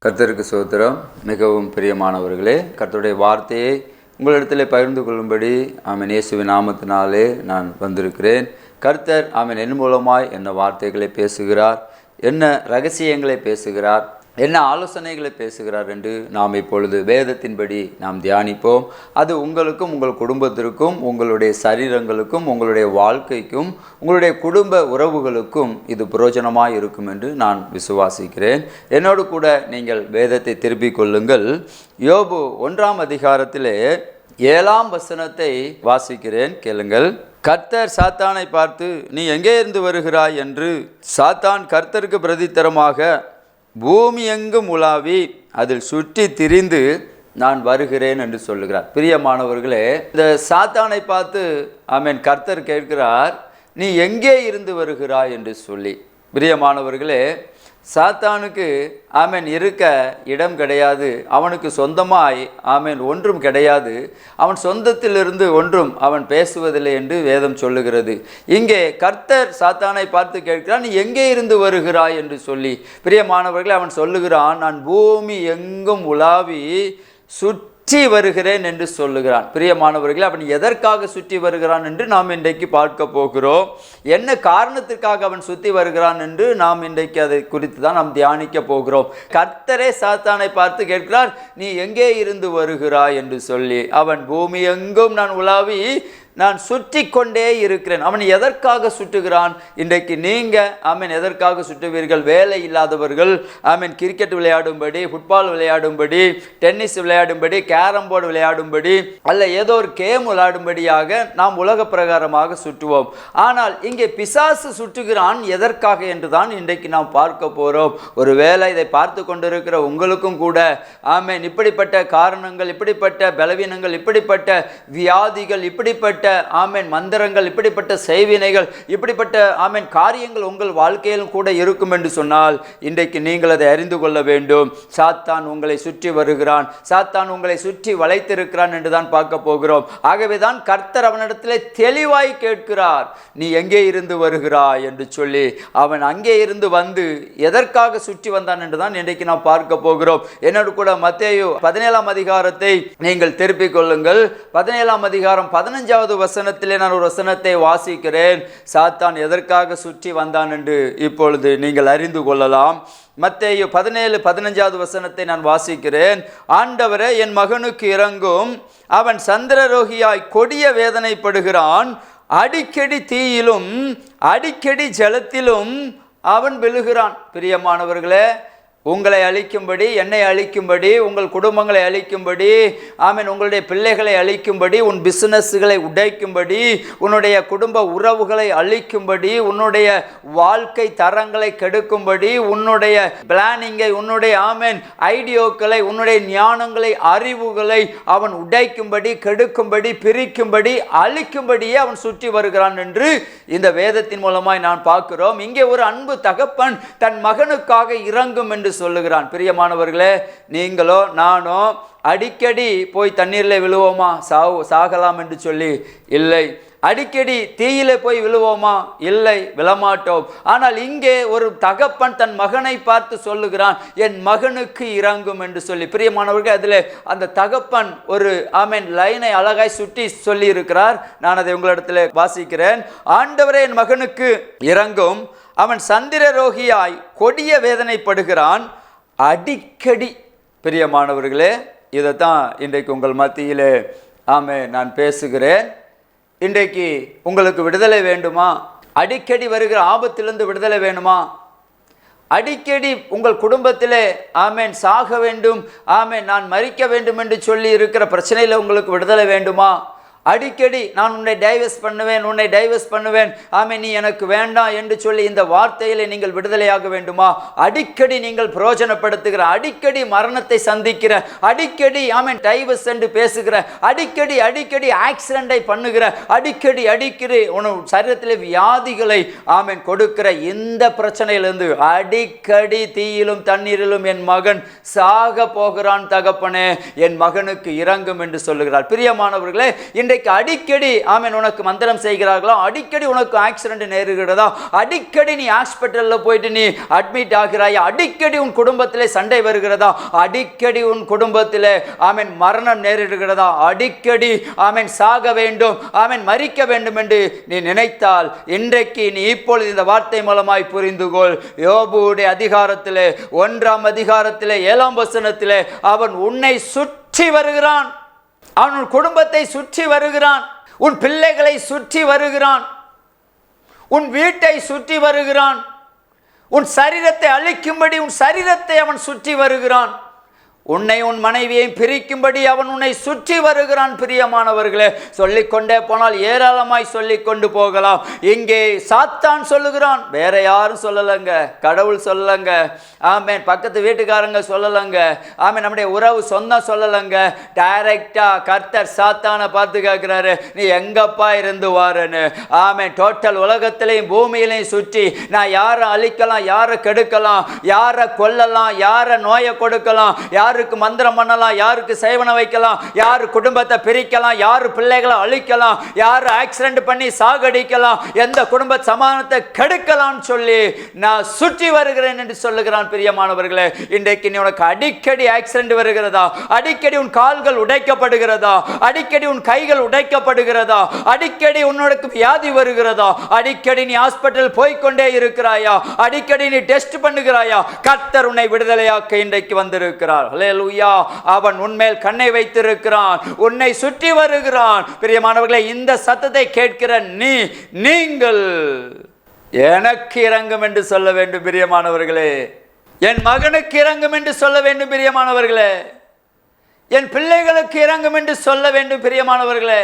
கர்த்தருக்கு ஸ்தோத்திரம். மிகவும் பிரியமானவர்களே, கர்த்தருடைய வார்த்தையை உங்களிடத்தில் பகிர்ந்து கொள்ளும்படி ஆமென் இயேசுவின் நாமத்தினாலே நான் வந்திருக்கிறேன். கர்த்தர் ஆமென் என் மூலமாய் என்ன வார்த்தைகளை பேசுகிறார், என்ன ரகசியங்களை பேசுகிறார், என்ன ஆலோசனைகளை பேசுகிறார் என்று நாம் இப்பொழுது வேதத்தின்படி நாம் தியானிப்போம். அது உங்களுக்கும் உங்கள் குடும்பத்திற்கும் உங்களுடைய சரீரங்களுக்கும் உங்களுடைய வாழ்க்கைக்கும் உங்களுடைய குடும்ப உறவுகளுக்கும் இது பிரயோஜனமாக இருக்கும் என்று நான் விசுவாசிக்கிறேன். என்னோடு கூட நீங்கள் வேதத்தை திருப்பிக் கொள்ளுங்கள். யோபு 1ஆம் அதிகாரத்திலே 7ஆம் வசனத்தை வாசிக்கிறேன், கேளுங்கள். கர்த்தர் சாத்தானை பார்த்து, நீ எங்கே இருந்து வருகிறாய் என்று சாத்தான் கர்த்தருக்கு பிரதித்தரமாக, பூமி எங்கும் உலாவி அதில் சுற்றி திரிந்து நான் வருகிறேன் என்று சொல்லுகிறார். பிரியமானவர்களே, இந்த சாத்தானை பார்த்து ஆமென் கர்த்தர் கேட்கிறார், நீ எங்கே இருந்து வருகிறாய் என்று சொல்லி. பிரியமானவர்களே, சாத்தானுக்கு ஆமென் இருக்க இடம் கிடையாது. அவனுக்கு சொந்தமாய் ஆமென் ஒன்றும் கிடையாது. அவன் சொந்தத்திலிருந்து ஒன்றும் அவன் பேசுவதில்லை என்று வேதம் சொல்லுகிறது. இங்கே கர்த்தர் சாத்தானை பார்த்து கேட்கிறான், நீ எங்கே இருந்து வருகிறாய் என்று சொல்லி. பிரியமானவர்களே, அவன் சொல்லுகிறான், நான் பூமி எங்கும் உலாவி சுற்றி வருகிறேன் என்று சொல்லுகிறான். பிரியமானவர்களே, அவன் எதற்காக சுற்றி வருகிறான் என்று நாம் இன்றைக்கு பார்க்க போகிறோம். என்ன காரணத்திற்காக அவன் சுற்றி வருகிறான் என்று நாம் இன்றைக்கு அதை குறித்து தான் நாம் தியானிக்க போகிறோம். கர்த்தரே சாத்தானை பார்த்து கேட்கிறார், நீ எங்கே இருந்து வருகிறாய் என்று சொல்லி. அவன் பூமி எங்கும் நான் உலாவி நான் சுற்றி கொண்டே இருக்கிறேன். அவன் எதற்காக சுற்றுகிறான்? இன்றைக்கு நீங்கள் ஆமென் எதற்காக சுற்றுவீர்கள்? வேலை இல்லாதவர்கள் ஆமென் கிரிக்கெட் விளையாடும்படி, ஃபுட்பால் விளையாடும்படி, டென்னிஸ் விளையாடும்படி, கேரம் போர்டு விளையாடும்படி, அல்ல ஏதோ ஒரு கேம் விளையாடும்படியாக நாம் உலக பிரகாரமாக சுற்றுவோம். ஆனால் இங்கே பிசாசு சுற்றுகிறான் எதற்காக என்று தான் இன்றைக்கு நாம் பார்க்க போகிறோம். ஒரு வேளை இதை பார்த்து கொண்டிருக்கிற உங்களுக்கும் கூட ஆமென் இப்படிப்பட்ட காரணங்கள், இப்படிப்பட்ட பலவீனங்கள், இப்படிப்பட்ட வியாதிகள், இப்படிப்பட்ட ஆமென் மந்திரங்கள், இப்படிப்பட்ட செய்வினைகள், இப்படிப்பட்ட ஆமென் காரியங்கள் உங்கள் வாழ்க்கையிலும் கூட இருக்கும் என்று சொன்னால் இன்றைக்கு நீங்கள் அதை அறிந்து கொள்ள வேண்டும். சாத்தான் உங்களை சுற்றி வருகிறான், சாத்தான் உங்களை சுற்றி வளைத்திருக்கிறான் என்று தான் பார்க்க போகிறோம். ஆகவே தான் கர்த்தர் அவனிடத்தில் தெளிவாய் கேட்கிறார், நீ எங்கே இருந்து வருகிறாய் என்று சொல்லி. அவன் அங்கே இருந்து வந்து எதற்காக சுற்றி வந்தான் என்று தான் இன்றைக்கு நாம் பார்க்க போகிறோம். என்னோடு கூட மத்தேயு 17ஆம் அதிகாரத்தை நீங்கள் திருப்பிக் கொள்ளுங்கள். 17ஆம் அதிகாரம் 15வது வசனத்திலே நான் ஒரு வசனத்தை வாசிக்கிறேன். சாத்தான் எதற்காக சுற்றி வந்தான் என்று இப்பொழுது நீங்கள் அறிந்து கொள்ளலாம். மத்தேயு 17:15வது வசனத்தை நான் வாசிக்கிறேன். ஆண்டவரே, என் மகனுக்கு இரங்கும், அவன் சந்திரரோகியாய் கொடிய வேதனைப்படுகிறான். அடிக்கடி தீயிலும் அடிக்கடி ஜலத்திலும் அவன் விழுகிறான். பிரியமானவர்களே, உங்களை அழிக்கும்படி, என்னை அழிக்கும்படி, உங்கள் குடும்பங்களை அழிக்கும்படி, ஆமென் உங்களுடைய பிள்ளைகளை அழிக்கும்படி, உன் பிசினஸ்களை உடைக்கும்படி, உன்னுடைய குடும்ப உறவுகளை அழிக்கும்படி, உன்னுடைய வாழ்க்கை தரங்களை கெடுக்கும்படி, உன்னுடைய பிளானிங்கை, உன்னுடைய ஆமென் ஐடியோக்களை, உன்னுடைய ஞானங்களை, அறிவுகளை அவன் உடைக்கும்படி, கெடுக்கும்படி, பிரிக்கும்படி, அழிக்கும்படியே அவன் சுற்றி வருகிறான் என்று இந்த வேதத்தின் மூலமாய் நான் பார்க்கிறோம். இங்கே ஒரு அன்பு தகப்பன் தன் மகனுக்காக இறங்கும் என்று சொல்லுகிறான். பிரியமானவர்களே, நீங்களோ நானோ அடிக்கடி போய் தண்ணீரில் விழுவோமா? சாகலாம் என்று சொல்லி இல்லை. அடிக்கடி தீயிலே போய் விழுவோமா? இல்லை, விழமாட்டோம். ஆனால் இங்கே ஒரு தகப்பன் தன் மகனை பார்த்து சொல்லுகிறான், என் மகனுக்கு இறங்கும் என்று சொல்லி. பிரியமானவர்கள், அதில் அந்த தகப்பன் ஒரு ஆமென் லைனை அழகாய் சுட்டி சொல்லி இருக்கிறார். நான் அதை உங்களிடத்தில் வாசிக்கிறேன். ஆண்டவரே, என் மகனுக்கு இறங்கும், அவன் சந்திரரோகியாய் கொடிய வேதனைப்படுகிறான். அடிக்கடி. பிரியமானவர்களே, இதைத்தான் இன்றைக்கு உங்கள் மத்தியிலே ஆமென் நான் பேசுகிறேன். இன்றைக்கு உங்களுக்கு விடுதலை வேண்டுமா? அடிக்கடி வருகிற ஆபத்திலிருந்து விடுதலை வேணுமா? அடிக்கடி உங்கள் குடும்பத்திலே ஆமென் சாக வேண்டும், ஆமென் நான் மரிக்க வேண்டும் என்று சொல்லி இருக்கிற பிரச்சனையில் உங்களுக்கு விடுதலை வேண்டுமா? அடிக்கடி நான் உன்னை டைவர்ஸ் பண்ணுவேன், உன்னை டைவர்ஸ் பண்ணுவேன், ஆமென் நீ எனக்கு வேண்டாம் என்று சொல்லி இந்த வார்த்தையிலே நீங்கள் விடுதலையாக வேண்டுமா? அடிக்கடி நீங்கள் பிரயோஜனப்படுத்துகிற, அடிக்கடி மரணத்தை சந்திக்கிற, அடிக்கடி ஆமென் டைவர்ஸ் என்று பேசுகிற, அடிக்கடி அடிக்கடி ஆக்சிடென்டை பண்ணுகிற, அடிக்கடி உன் சரீரத்திலே வியாதிகளை ஆமென் கொடுக்கிற இந்த பிரச்சனையிலிருந்து அடிக்கடி தீயிலும் தண்ணீரிலும் என் மகன் சாக போகிறான் தகப்பனே, என் மகனுக்கு இறங்கும் என்று சொல்லுகிறார். பிரியமானவர்களே, இன்றைக்கு இன்றைக்கு அடிக்கடி உனக்கு மந்திரம் செய்கிறார்களா? அடிக்கடி உனக்கு ஆக்சிடென்ட் நேருகிறதா? அடிக்கடி நீ ஹாஸ்பிட்டலில் போயிட்டு நீ அட்மிட் ஆகிறாயா? அடிக்கடி உன் குடும்பத்திலே சண்டை வருகிறதா? அடிக்கடி உன் குடும்பத்திலே மரணம் நேரிடுகிறதா? அடிக்கடி சாக வேண்டும், மரிக்க வேண்டும் என்று நீ நினைத்தால் இன்றைக்கு நீ இப்பொழுது இந்த வார்த்தை மூலமாய் புரிந்து கொள். யோபுடைய அதிகாரத்திலே 1ஆம் அதிகாரத்திலே 7ஆம் வசனத்திலே அவன் உன்னை சுற்றி வருகிறான், அவன் உன் குடும்பத்தை சுற்றி வருகிறான், உன் பிள்ளைகளை சுற்றி வருகிறான், உன் வீட்டை சுற்றி வருகிறான், உன் சரீரத்தை அழிக்கும்படி உன் சரீரத்தை அவன் சுற்றி வருகிறான், உன்னை உன் மனைவியை பிரிக்கும்படி அவன் உன்னை சுற்றி வருகிறான். பிரியமானவர்களே, சொல்லிக்கொண்டே போனால் ஏராளமாய் சொல்லிக் கொண்டு போகலாம். இங்கே சாத்தான் சொல்லுகிறான், வேற யாரும் சொல்லலைங்க, கடவுள் சொல்லலைங்க, பக்கத்து வீட்டுக்காரங்க சொல்லலைங்க, நம்முடைய உறவு சொந்தம் சொல்லலைங்க. டைரக்டா கர்த்தர் சாத்தானை பார்த்து கேட்கிறாரு, நீ எங்கப்பா இருந்து வாருன்னு. டோட்டல் உலகத்திலையும் பூமியிலையும் சுற்றி நான் யாரை அழிக்கலாம், யாரை கெடுக்கலாம், யாரை கொல்லலாம், யாரை நோயை கொடுக்கலாம், யாருக்கு மந்திரம் பண்ணலாம், யாருக்கு சேவனை வைக்கலாம், யாரு குடும்பத்தை பிரிக்கலாம், யாரு பிள்ளைகளை அழிக்கலாம், யாரு ஆக்சிடென்ட் பண்ணி சாகடிக்கலாம், எந்த குடும்ப சமாதானத்தை கெடுக்கலாம் சொல்லி நான் சுற்றி வருகிறேன் என்று சொல்லுகிறான். பிரியமானவர்களே, இன்றைக்கு நீ உனக்கு அடிக்கடி ஆக்சிடென்ட் வருகிறதா? அடிக்கடி உன் கால்கள் உடைக்கப்படுகிறதா? அடிக்கடி உன் கைகள் உடைக்கப்படுகிறதா? அடிக்கடி உன்னோட வியாதி வருகிறதா? அடிக்கடி நீ ஹாஸ்பிட்டல் போய்கொண்டே இருக்கிறாயா? அடிக்கடி நீ டெஸ்ட் பண்ணுகிறாயா? கர்த்தர் உன்னை விடுதலையாக்க இன்றைக்கு வந்திருக்கிறார். ஹல்லேலூயா. அவன் உன்மேல் கண்ணை வைத்திருக்கிறான், உன்னை சுற்றி வருகிறான். பிரியமானவர்களே, இந்த சத்தத்தை கேட்கிற நீங்கள் எனக்கு இரங்கும் என்று சொல்ல வேண்டும். பிரியமானவர்களே, என் மகனுக்கு இரங்கும் என்று சொல்ல வேண்டும். பிரியமானவர்களே, என் பிள்ளைகளுக்கு இரங்கும் என்று சொல்ல வேண்டும். பிரியமானவர்களே,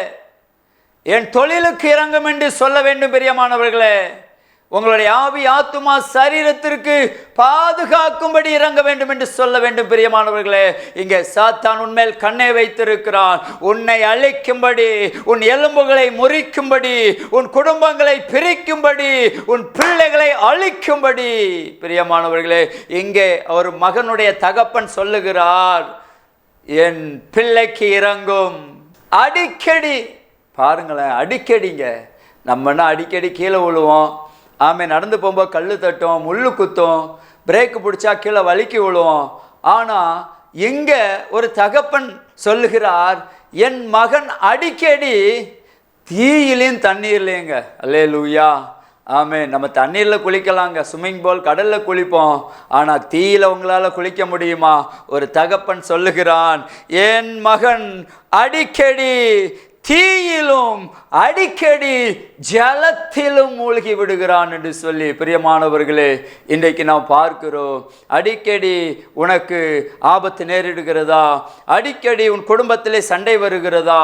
என் தொழிலுக்கு இரங்கும் என்று சொல்ல வேண்டும். பிரியமானவர்களே, உங்களுடைய ஆவி ஆத்துமா சரீரத்திற்கு பாதுகாக்கும்படி இறங்க வேண்டும் என்று சொல்ல வேண்டும். பிரியமானவர்களே, இங்கே சாத்தான் உன்மேல் கண்ணை வைத்திருக்கிறான், உன்னை அழிக்கும்படி, உன் எலும்புகளை முறிக்கும்படி, உன் குடும்பங்களை பிரிக்கும்படி, உன் பிள்ளைகளை அழிக்கும்படி. பிரியமானவர்களே, இங்கே ஒரு மகனுடைய தகப்பன் சொல்லுகிறார், என் பிள்ளைக்கு இறங்கும். அடிக்கடி பாருங்களேன், அடிக்கடிங்க நம்மனா அடிக்கடி கீழே விழுவோம். நடந்து போகும்போது கல் தட்டும், முள்ளு குத்தும், பிரேக்கு பிடிச்சா கீழே வலிக்கி விழுவோம். ஆனால் இங்கே ஒரு தகப்பன் சொல்லுகிறார், என் மகன் அடிக்கடி தீயிலையும் தண்ணீர்லையுங்க. அல்லேலூயா. நம்ம தண்ணீரில் குளிக்கலாங்க, ஸ்விம்மிங் பூல் கடலில் குளிப்போம். ஆனால் தீயில உங்களால் குளிக்க முடியுமா? ஒரு தகப்பன் சொல்லுகிறான், என் மகன் அடிக்கடி தீயிலும் அடிக்கடி ஜலத்திலும் மூழ்கி விடுகிறான் என்று சொல்லி. பிரியமானவர்களே, இன்றைக்கு நாம் பார்க்கிறோம், அடிக்கடி உனக்கு ஆபத்து நேரிடுகிறதா? அடிக்கடி உன் குடும்பத்திலே சண்டை வருகிறதா?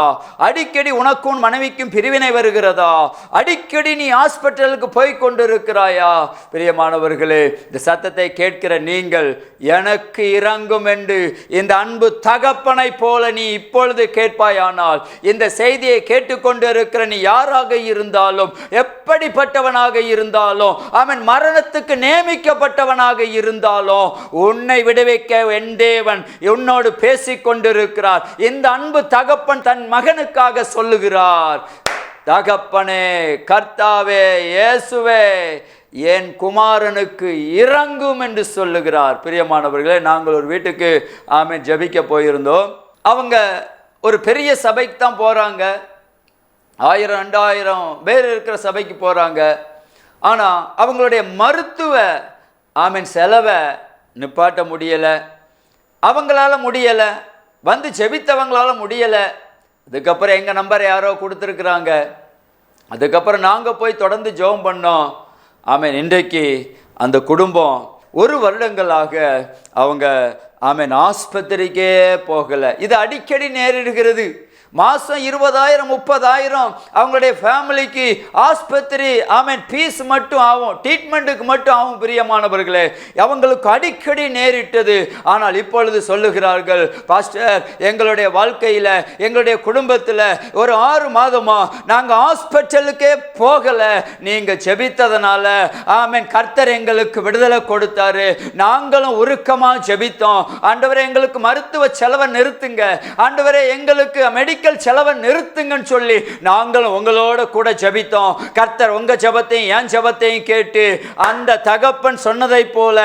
அடிக்கடி உனக்கும் மனைவிக்கும் பிரிவினை வருகிறதா? அடிக்கடி நீ ஹாஸ்பிட்டலுக்கு போய் கொண்டிருக்கிறாயா? பிரியமானவர்களே, இந்த சத்தத்தை கேட்கிற நீங்கள் எனக்கு இரங்கும் என்று இந்த அன்பு தகப்பனை போல நீ இப்பொழுது கேட்பாயானால், இந்த செய்தியை கேட்டுக்கொண்டு இருக்கிற நீ யாராக இருந்தாலும், எப்படிப்பட்டவனாக இருந்தாலும், அவன் மரணத்துக்கு நியமிக்கப்பட்டவனாக இருந்தாலும், உன்னை விடுவிக்க என் தேவன் உன்னோடு பேசிக் கொண்டிருக்கிறார். இந்த அன்பு தகப்பன் தன் மகனுக்காக சொல்லுகிறார், தகப்பனே, கர்த்தாவே, இயேசுவே, என் குமாரனுக்கு இறங்கும் என்று சொல்லுகிறார். பிரியமானவர்களே, நாங்கள் ஒரு வீட்டுக்கு ஜெபிக்க போயிருந்தோம். அவங்க ஒரு பெரிய சபைக்கு தான் போகிறாங்க, 1000-2000 பேர் இருக்கிற சபைக்கு போகிறாங்க. ஆனால் அவங்களுடைய மருத்துவ செலவை நிப்பாட்ட முடியலை, அவங்களால முடியலை, வந்து ஜெபித்தவங்களால முடியலை. அதுக்கப்புறம் எங்கள் நம்பரை யாரோ கொடுத்துருக்குறாங்க. அதுக்கப்புறம் நாங்கள் போய் தொடர்ந்து ஜெபம் பண்ணோம். இன்றைக்கு அந்த குடும்பம் 1 வருடங்களாக அவங்க ஆஸ்பத்திரிக்கே போகலை. இது அடிக்கடி நேரிடுகிறது. மாதம் 20,000-30,000 அவங்களுடைய ஃபேமிலிக்கு ஆஸ்பத்திரி ஃபீஸ் மட்டும் ஆகும், ட்ரீட்மெண்ட்டுக்கு மட்டும் ஆகும். பிரியமானவர்களே, அவங்களுக்கு அடிக்கடி நேரிட்டது. ஆனால் இப்பொழுது சொல்லுகிறார்கள், பாஸ்டர், எங்களுடைய வாழ்க்கையில், எங்களுடைய குடும்பத்தில் ஒரு 6 மாதமாக நாங்கள் ஹாஸ்பிட்டலுக்கே போகலை. நீங்கள் ஜெபித்ததுனால கர்த்தர் எங்களுக்கு விடுதலை கொடுத்தாரு. நாங்களும் உருக்கமாக ஜெபித்தோம். ஆண்டவரே, எங்களுக்கு மருத்துவ செலவை நிறுத்துங்க. ஆண்டவரே, எங்களுக்கு மெடிக்கல் மெடிக்கல் செலவை நிறுத்துங்கன்னு சொல்லி நாங்களும் உங்களோட கூட ஜெபித்தோம். கர்த்தர் உங்க ஜெபத்தையும் என் ஜெபத்தையும் கேட்டு அந்த தகப்பன் சொன்னதை போல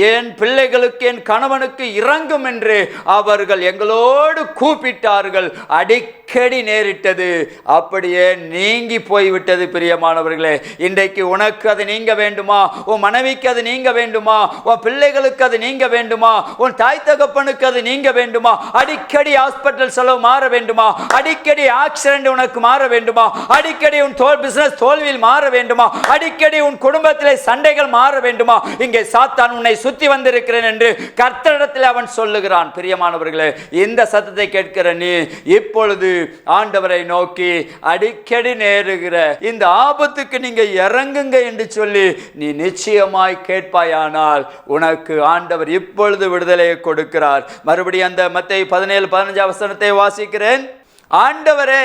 என் பிள்ளைகளுக்கு என் கணவனுக்கு இறங்கும் என்று அவர்கள் எங்களோடு கூப்பிட்டார்கள். அடிக்கடி நேரிட்டது, அப்படியே நீங்கி போய்விட்டது. பிரியமானவர்களே, இன்றைக்கு உனக்கு அது நீங்க வேண்டுமா? உன் மனைவிக்கு அது நீங்க வேண்டுமா? உன் பிள்ளைகளுக்கு அது நீங்க வேண்டுமா? உன் தாய் தகப்பனுக்கு அது நீங்க வேண்டுமா? அடிக்கடி ஹாஸ்பிட்டல் செலவு மாற வேண்டுமா? அடிக்கடி ஆக்சிடென்ட் உனக்கு மாற வேண்டுமா? அடிக்கடி உன் பிசினஸ் தோல்வியில் மாற வேண்டுமா? அடிக்கடி உன் குடும்பத்திலே சண்டைகள் மாற வேண்டுமா? இங்கே சாத்தான் உன்னை சுத்தி வந்திருக்கிறேன் என்று கர்த்தரிடத்தில் அவன் சொல்லுகிறான். பிரியமானவர்களே, இந்த சத்தத்தை கேட்கிற நீ இப்பொழுது ஆண்டவரை நோக்கி அடிக்கடி நேருகிற இந்த ஆபத்துக்கு நீங்க இறங்குங்க என்று சொல்லி நீ நிச்சயமாய் கேட்பாயானால் உனக்கு ஆண்டவர் இப்பொழுது விடுதலையை கொடுக்கிறார். மறுபடியும் அந்த மத்தேயு 17:15 வசனத்தை வாசிக்கிறேன். ஆண்டவரே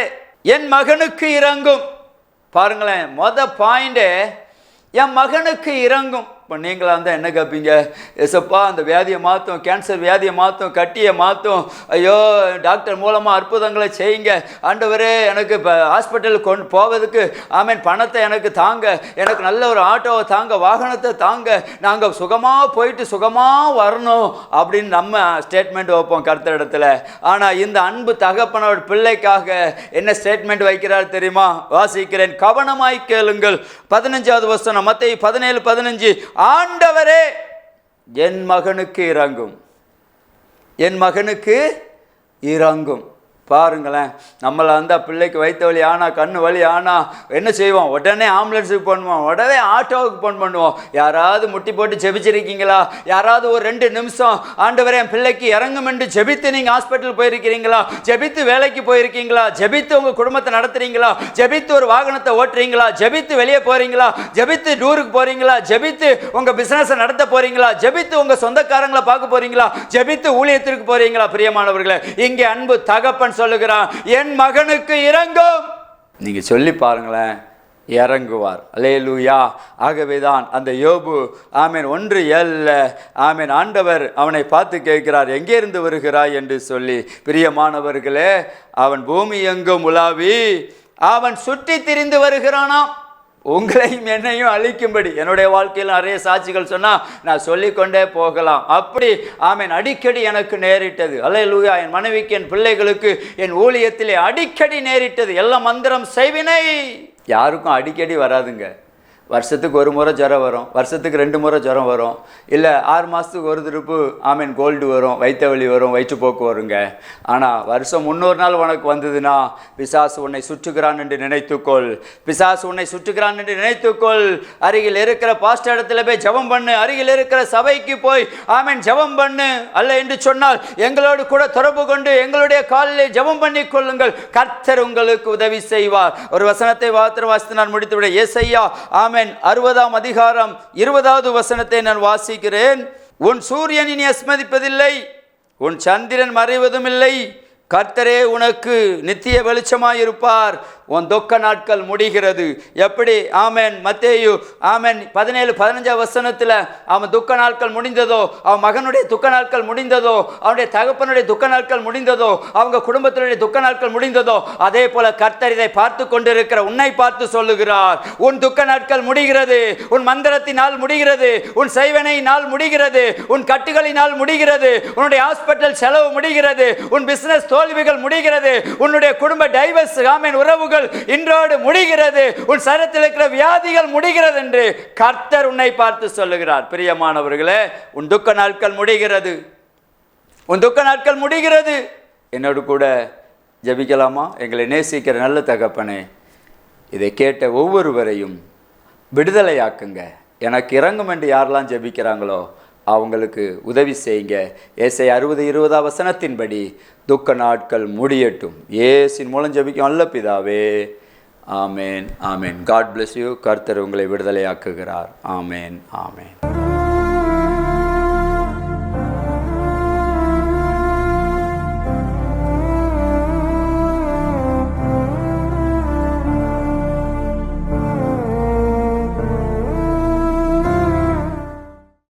என் மகனுக்கு இறங்கும். பாருங்களேன், பாயிண்டே என் மகனுக்கு இறங்கும். இப்போ நீங்களா இருந்தால் என்ன கேட்பீங்க? எசப்பா அந்த வியாதியை மாற்றும், கேன்சர் வியாதியை மாற்றும், கட்டியை மாற்றும், ஐயோ டாக்டர் மூலமாக அற்புதங்களை செய்யுங்க ஆண்டவரே, எனக்கு இப்போ ஹாஸ்பிட்டலுக்கு கொண்டு போவதுக்கு பணத்தை எனக்கு தாங்க, எனக்கு நல்ல ஒரு ஆட்டோவை தாங்க, வாகனத்தை தாங்க, நாங்கள் சுகமாக போயிட்டு சுகமாக வரணும் அப்படின்னு நம்ம ஸ்டேட்மெண்ட் வைப்போம் கர்த்தரிடத்தில். ஆனால் இந்த அன்பு தகப்பனோட பிள்ளைக்காக என்ன ஸ்டேட்மெண்ட் வைக்கிறார் தெரியுமா? வாசிக்கிறேன், கவனமாய் கேளுங்கள். 15வது வசனம், மத்தேயு 17:15. ஆண்டவரே என் மகனுக்கு இறங்கும், என் மகனுக்கு இறங்கும். பாருங்களேன், நம்மளை அந்த பிள்ளைக்கு வயிற்று வலி ஆனால், கண்ணு வலி ஆனால் என்ன செய்வோம்? உடனே ஆம்புலன்ஸுக்கு ஃபோன் பண்ணுவோம், உடனே ஆட்டோவுக்கு ஃபோன் பண்ணுவோம். யாராவது முட்டி போட்டு ஜெபிச்சிருக்கீங்களா? யாராவது ஒரு 2 நிமிஷம் ஆண்டவரே என் பிள்ளைக்கு இறங்கும் என்று ஜெபித்து நீங்கள் ஹாஸ்பிட்டல் போயிருக்கிறீங்களா? ஜெபித்து வேலைக்கு போயிருக்கீங்களா? ஜெபித்து உங்கள் குடும்பத்தை நடத்துறீங்களா? ஜெபித்து ஒரு வாகனத்தை ஓட்டுறீங்களா? ஜெபித்து வெளியே போகிறீங்களா? ஜெபித்து டூருக்கு போகிறீங்களா? ஜெபித்து உங்கள் பிஸ்னஸை நடத்த போகிறீங்களா? ஜெபித்து உங்கள் சொந்தக்காரங்களை பார்க்க போகிறீங்களா? ஜெபித்து ஊழியத்திற்கு போகிறீங்களா? பிரியமானவர்களே, இங்கே அன்பு தகப்பன் சொல்லுகிறான், என் மகனுக்கு இறங்கும். நீங்க சொல்லி பாருங்களேன், இறங்குவார். அல்லேலூயா. ஆகவேதான் அந்த யோபு 1:7 ஆண்டவர் அவனை பார்த்து கேட்கிறார், எங்கே இருந்து வருகிறாய் என்று சொல்லி. பிரியமானவர்களே, அவன் பூமி எங்கும் உலாவி அவன் சுற்றி திரிந்து வருகிறானாம். உங்களையும் என்னையும் அழிக்கும்படி. என்னுடைய வாழ்க்கையில் நிறைய சாட்சிகள் சொன்னால் நான் சொல்லிக்கொண்டே போகலாம். அப்படி அடிக்கடி எனக்கு நேரிட்டது. அல்லேலூயா. என் மனைவிக்கு, என் பிள்ளைகளுக்கு, என் ஊழியத்திலே அடிக்கடி நேரிட்டது. எல்லாம் மந்திரம் செய்வினை. யாருக்கும் அடிக்கடி வராதுங்க. வருஷத்துக்கு ஒரு முறை ஜுரம் வரும், வருஷத்துக்கு 2 முறை ஜுரம் வரும், இல்லை 6 மாதத்துக்கு ஒரு திருப்பு கோல்டு வரும், வயிற்று வலி வரும், வயிற்றுப்போக்கு வருங்க. ஆனால் வருஷம் 300 நாள் உனக்கு வந்ததுன்னா பிசாசு உன்னை சுற்றுகிறான் என்று நினைத்துக்கொள். பிசாசு உன்னை சுற்றுகிறான் என்று நினைத்துக்கொள். அருகில் இருக்கிற பாஸ்டர் இடத்துல போய் ஜெபம் பண்ணு, அருகில் இருக்கிற சபைக்கு போய் ஜெபம் பண்ணு. அல்ல என்று சொன்னால் எங்களோடு கூட தொடர்பு கொண்டு எங்களுடைய காலில் ஜெபம் பண்ணி கொள்ளுங்கள். கர்த்தர் உங்களுக்கு உதவி செய்வார். ஒரு வசனத்தை வாசித்து நான் முடித்துவிட. ஏசாயா 60ஆம் அதிகாரம் 20வது வசனத்தை நான் வாசிக்கிறேன். உன் சூரியன் இனி அஸ்மதிப்பதில்லை, உன் சந்திரன் மறைவதும் இல்லை, கர்த்தரே உனக்கு நித்திய வெளிச்சமாயிருப்பார். உன் துக்க நாட்கள் முடிகிறது. எப்படி? மத்தேயு 17:15 வசனத்தில் அவன் துக்க நாட்கள் முடிந்ததோ, அவன் மகனுடைய துக்க நாட்கள் முடிந்ததோ, அவனுடைய தகப்பனுடைய துக்க நாட்கள் முடிந்ததோ, அவங்க குடும்பத்தினுடைய துக்க நாட்கள் முடிந்ததோ, அதே போல கர்த்தர் இதை பார்த்து கொண்டிருக்கிற உன்னை பார்த்து சொல்லுகிறார், உன் துக்க நாட்கள் முடிகிறது, உன் மந்திரத்தினால் முடிகிறது, உன் செய்வனை நாள் முடிகிறது, உன் கட்டுகளினால் முடிகிறது, உன்னுடைய ஹாஸ்பிட்டல் செலவு முடிகிறது, உன் பிசினஸ் தோல்விகள் முடிகிறது, உன்னுடைய குடும்ப டைவர்ஸ் உறவுகள் இன்றோடு முடிகிறது, உன் சரீரத்தில் இருக்கிற வியாதிகள் முடிகிறது என்று கர்த்தர் உன்னை பார்த்து சொல்லுகிறார். பிரியமானவர்களே, உன் துக்க நாட்கள் முடிகிறது, உன் துக்க நாட்கள் முடிகிறது. என்னோடு கூட ஜெபிக்கலாமா? எங்களை நேசிக்கிற நல்ல தகப்பனே, இதை கேட்ட ஒவ்வொருவரையும் விடுதலையாக்குங்க. எனக்கு இறங்கும் என்று யாரெல்லாம் ஜெபிக்கிறாங்களோ அவங்களுக்கு உதவி செய்யுங்க. ஏசாயா 60:20 வசனத்தின்படி துக்க நாட்கள் முடியட்டும். இயேசுவின் மூலம் ஜெபிக்கும் நல்ல பிதாவே. ஆமேன், ஆமேன். God bless you. கர்த்தர் உங்களை விடுதலையாக்குகிறார். ஆமேன், ஆமேன்.